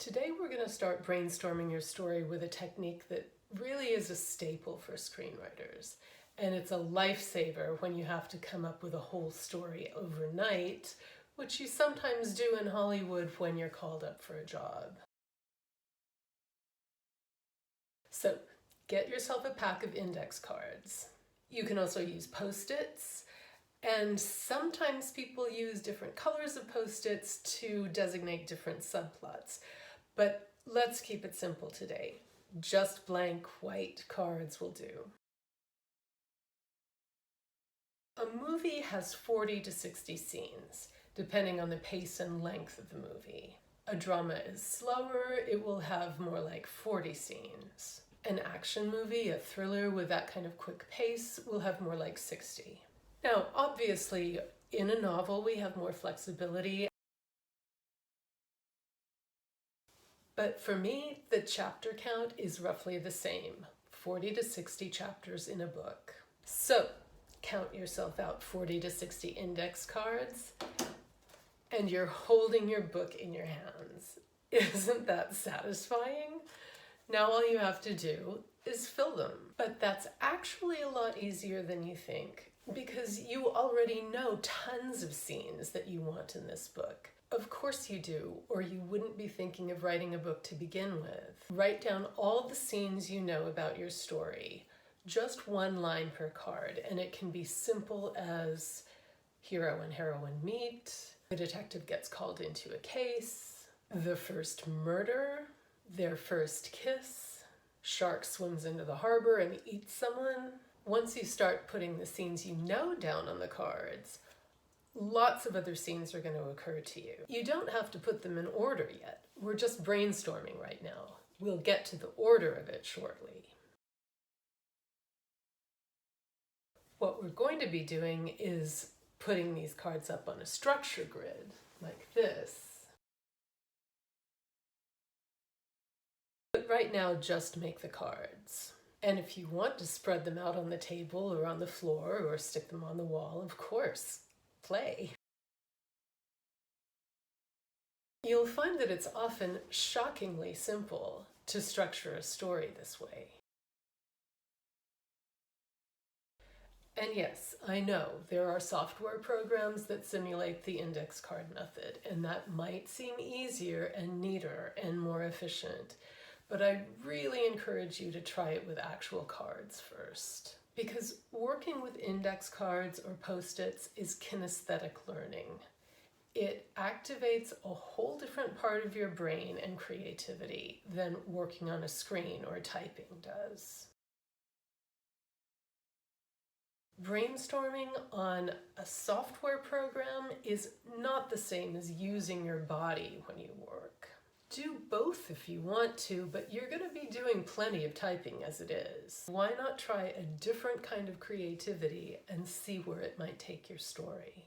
Today we're going to start brainstorming your story with a technique that really is a staple for screenwriters. And it's a lifesaver when you have to come up with a whole story overnight, which you sometimes do in Hollywood when you're called up for a job. So get yourself a pack of index cards. You can also use Post-its, and sometimes people use different colors of Post-its to designate different subplots. But let's keep it simple today. Just blank white cards will do. A movie has 40 to 60 scenes, depending on the pace and length of the movie. A drama is slower, it will have more like 40 scenes. An action movie, a thriller with that kind of quick pace, will have more like 60. Now, obviously, in a novel we have more flexibility. But for me, the chapter count is roughly the same, 40 to 60 chapters in a book. So count yourself out 40 to 60 index cards, and you're holding your book in your hands. Isn't that satisfying? Now all you have to do is fill them. But that's actually a lot easier than you think, because you already know tons of scenes that you want in this book. Of course you do, or you wouldn't be thinking of writing a book to begin with. Write down all the scenes you know about your story. Just one line per card, and it can be simple as hero and heroine meet, the detective gets called into a case, the first murder, their first kiss, shark swims into the harbor and eats someone. Once you start putting the scenes you know down on the cards, lots of other scenes are going to occur to you. You don't have to put them in order yet. We're just brainstorming right now. We'll get to the order of it shortly. What we're going to be doing is putting these cards up on a structure grid, like this. But right now, just make the cards. And if you want to spread them out on the table or on the floor or stick them on the wall, of course, play. You'll find that it's often shockingly simple to structure a story this way. And yes, I know there are software programs that simulate the index card method, and that might seem easier and neater and more efficient, but I really encourage you to try it with actual cards first. Because working with index cards or Post-its is kinesthetic learning. It activates a whole different part of your brain and creativity than working on a screen or typing does. Brainstorming on a software program is not the same as using your body when you work. Do both if you want to, but you're going to be doing plenty of typing as it is. Why not try a different kind of creativity and see where it might take your story?